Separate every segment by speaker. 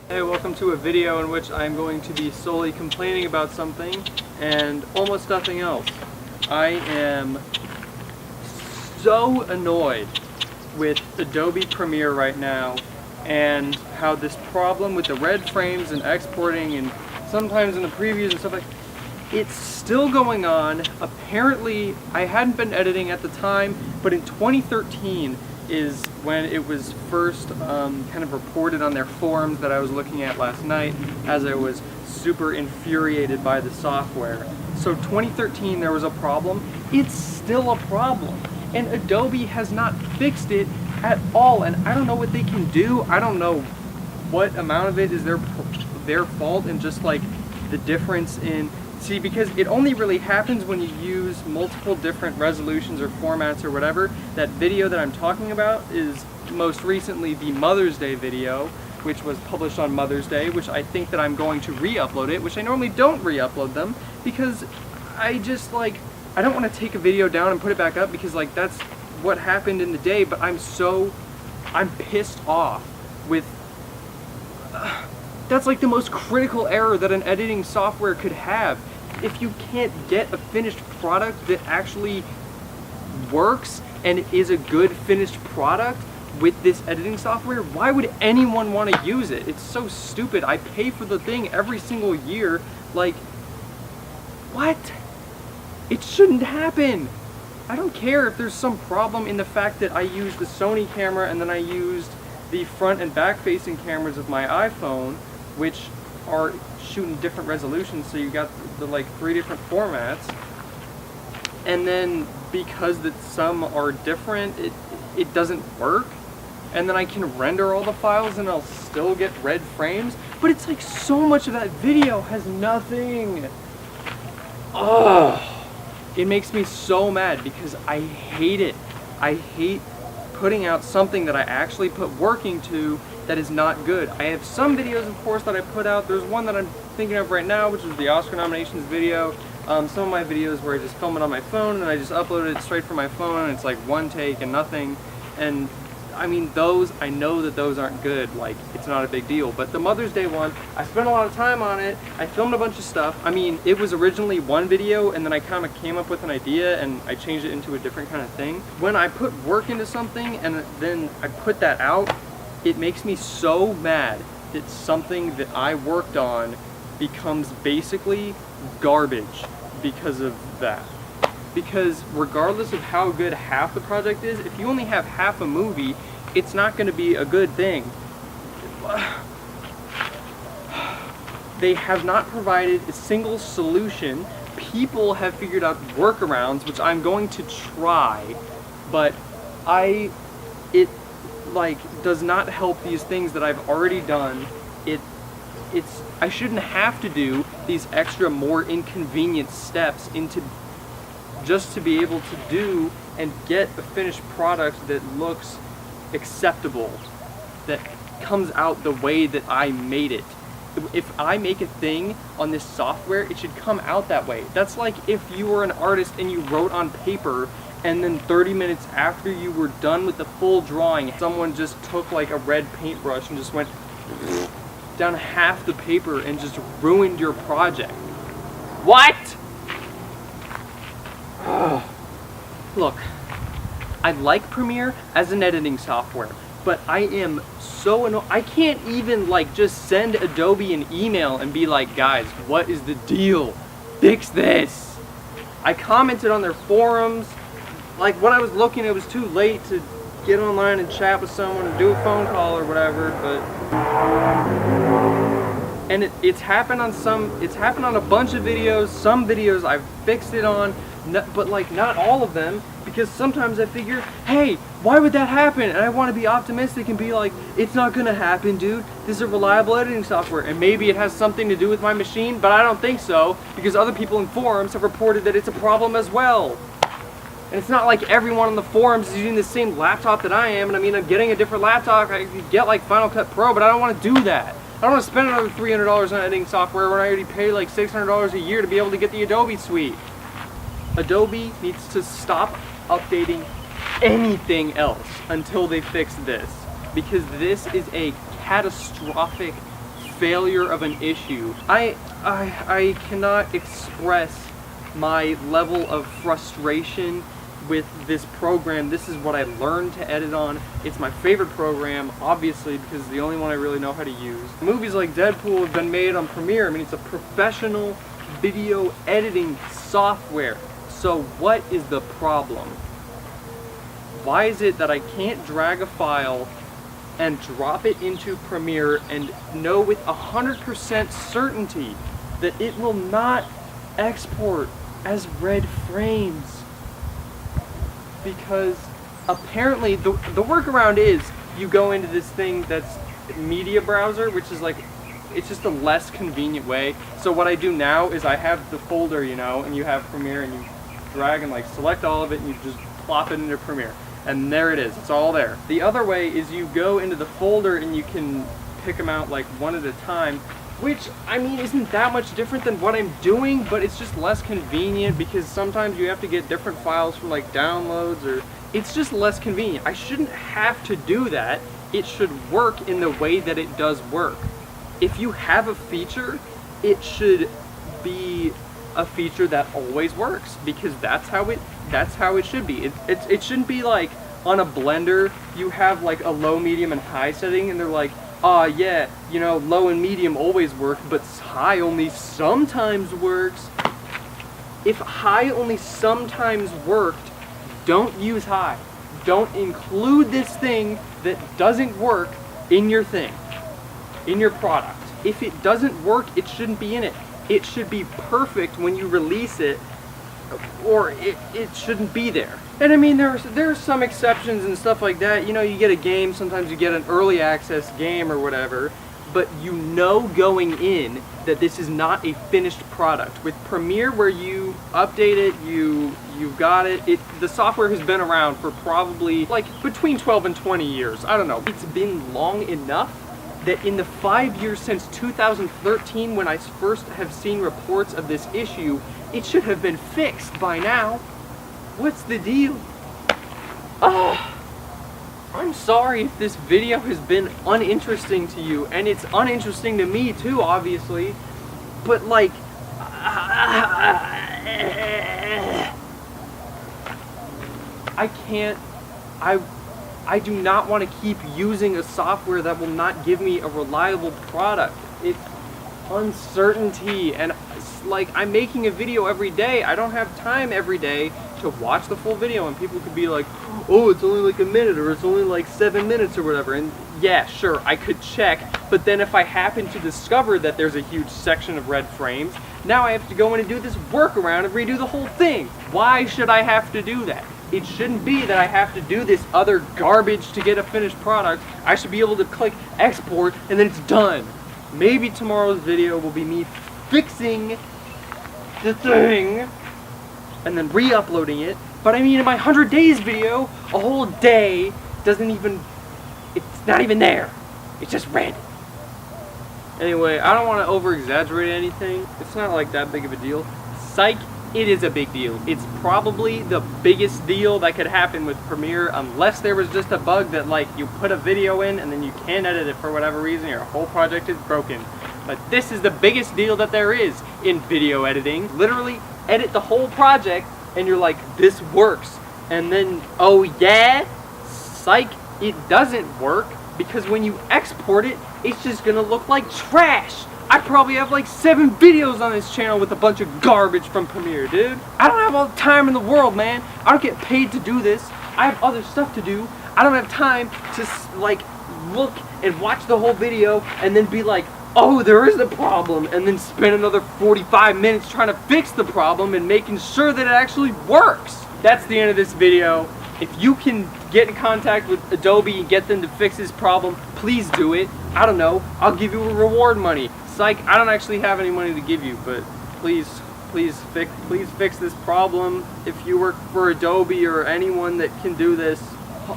Speaker 1: Hey, welcome to a video in which I'm going to be solely complaining about something and almost nothing else. I am so annoyed with Adobe Premiere right now and how this problem with the red frames and exporting and sometimes in the previews and stuff like it's still going on. Apparently, I hadn't been editing at the time, but in 2013 is when it was first kind of reported on their forums that I was looking at last night as I was super infuriated by the software. So 2013 there was a problem. It's still a problem. And Adobe has not fixed it at all. And I don't know what they can do. I don't know what amount of it is their fault and just like the difference in... See, because it only really happens when you use multiple different resolutions or formats or whatever. That video that I'm talking about is most recently the Mother's Day video, which was published on Mother's Day, which I think that I'm going to re-upload it, which I normally don't re-upload them, because I just like, I don't want to take a video down and put it back up because like that's what happened in the day, but I'm pissed off with... That's like the most critical error that an editing software could have. If you can't get a finished product that actually works and is a good finished product with this editing software, why would anyone want to use it? It's so stupid. I pay for the thing every single year. Like, what? It shouldn't happen. I don't care if there's some problem in the fact that I used the Sony camera and then I used the front and back facing cameras of my iPhone, which are shooting different resolutions, so you got the like 3 different formats, and then because that some are different, it doesn't work, and then I can render all the files and I'll still get red frames, but it's like so much of that video has nothing. Ugh. It makes me so mad because I hate it. I hate putting out something that I actually put work into that is not good. I have some videos, of course, that I put out. There's one that I'm thinking of right now, which is the Oscar nominations video. Some of my videos where I just film it on my phone and I just upload it straight from my phone and it's like one take and nothing. And I mean, those, I know that those aren't good, like, it's not a big deal. But the Mother's Day one, I spent a lot of time on it. I filmed a bunch of stuff. I mean, it was originally one video and then I kind of came up with an idea and I changed it into a different kind of thing. When I put work into something and then I put that out, it makes me so mad that something that I worked on becomes basically garbage because of that. Because regardless of how good half the project is, if you only have half a movie, it's not going to be a good thing. They have not provided a single solution. People have figured out workarounds, which I'm going to try, but it like does not help these things that I've already done. I shouldn't have to do these extra, more inconvenient steps just to be able to do and get a finished product that looks acceptable, that comes out the way that I made it. If I make a thing on this software, it should come out that way. That's like if you were an artist and you wrote on paper and then 30 minutes after you were done with the full drawing, someone just took like a red paintbrush and just went down half the paper and just ruined your project. What? Look, I like Premiere as an editing software, but I am so annoyed. I can't even like just send Adobe an email and be like, guys, what is the deal? Fix this. I commented on their forums. Like when I was looking, it was too late to get online and chat with someone and do a phone call or whatever, but... And it's happened on a bunch of videos. Some videos I've fixed it on, but like not all of them, because sometimes I figure, hey, why would that happen? And I want to be optimistic and be like, it's not gonna happen, dude. This is a reliable editing software, and maybe it has something to do with my machine, but I don't think so, because other people in forums have reported that it's a problem as well. And it's not like everyone on the forums is using the same laptop that I am, and I mean, I'm getting a different laptop. I could get like Final Cut Pro, but I don't want to do that. I don't want to spend another $300 on editing software when I already pay like $600 a year to be able to get the Adobe suite. Adobe needs to stop updating anything else until they fix this, because this is a catastrophic failure of an issue. I cannot express my level of frustration with this program. This is what I learned to edit on. It's my favorite program, obviously, because it's the only one I really know how to use. Movies like Deadpool have been made on Premiere. I mean, it's a professional video editing software. So what is the problem? Why is it that I can't drag a file and drop it into Premiere and know with 100% certainty that it will not export as red frames? Because apparently the workaround is you go into this thing that's media browser, which is like, it's just a less convenient way. So what I do now is I have the folder, you know, and you have Premiere, and you drag and like select all of it, and you just plop it into Premiere, and there it is, it's all there. The other way is you go into the folder and you can pick them out like one at a time, which, I mean, isn't that much different than what I'm doing, but it's just less convenient because sometimes you have to get different files from like downloads, or it's just less convenient. I shouldn't have to do that. It should work in the way that it does work. If you have a feature, it should be a feature that always works, because that's how it should be. It shouldn't be like on a Blender you have like a low, medium, and high setting, and they're like, yeah, you know, low and medium always work, but high only sometimes works. If high only sometimes worked, don't use high. Don't include this thing that doesn't work in your thing, in your product. If it doesn't work, it shouldn't be in it. It should be perfect when you release it, or it shouldn't be there. And I mean, there's some exceptions and stuff like that. You know, you get a game, sometimes you get an early access game or whatever, but you know going in that this is not a finished product. With Premiere, where you update it, you've got it. The software has been around for probably like between 12 and 20 years. I don't know. It's been long enough that in the 5 years since 2013, when I first have seen reports of this issue, it should have been fixed by now. What's the deal? I'm sorry if this video has been uninteresting to you, and it's uninteresting to me too, obviously, but like, I do not want to keep using a software that will not give me a reliable product. It's uncertainty, and it's like, I'm making a video every day. I don't have time every day to watch the full video, and people could be like, oh, it's only like a minute, or it's only like 7 minutes or whatever. And yeah, sure, I could check, but then if I happen to discover that there's a huge section of red frames, now I have to go in and do this workaround and redo the whole thing. Why should I have to do that? It shouldn't be that I have to do this other garbage to get a finished product. I should be able to click export and then it's done. Maybe tomorrow's video will be me fixing the thing and then re-uploading it. But I mean, in my 100 days video, a whole day doesn't even, it's not even there. It's just red. Anyway, I don't want to over-exaggerate anything. It's not like that big of a deal. Psych. It is a big deal. It's probably the biggest deal that could happen with Premiere, unless there was just a bug that like you put a video in and then you can't edit it for whatever reason, your whole project is broken. But this is the biggest deal that there is in video editing. Literally edit the whole project and you're like, this works. And then, oh yeah, psych, it doesn't work, because when you export it, it's just gonna look like trash. I probably have like 7 videos on this channel with a bunch of garbage from Premiere, dude. I don't have all the time in the world, man. I don't get paid to do this. I have other stuff to do. I don't have time to like look and watch the whole video and then be like, oh, there is a problem, and then spend another 45 minutes trying to fix the problem and making sure that it actually works. That's the end of this video. If you can get in contact with Adobe and get them to fix this problem, please do it. I don't know. I'll give you a reward money. Psych, I don't actually have any money to give you, but please fix this problem if you work for Adobe or anyone that can do this.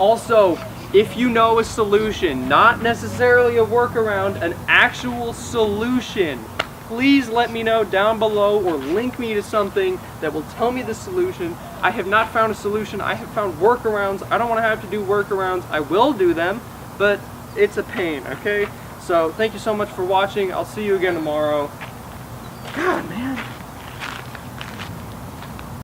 Speaker 1: Also, if you know a solution, not necessarily a workaround, an actual solution, please let me know down below or link me to something that will tell me the solution. I have not found a solution. I have found workarounds. I don't want to have to do workarounds. I will do them, but it's a pain, okay? So thank you so much for watching. I'll see you again tomorrow.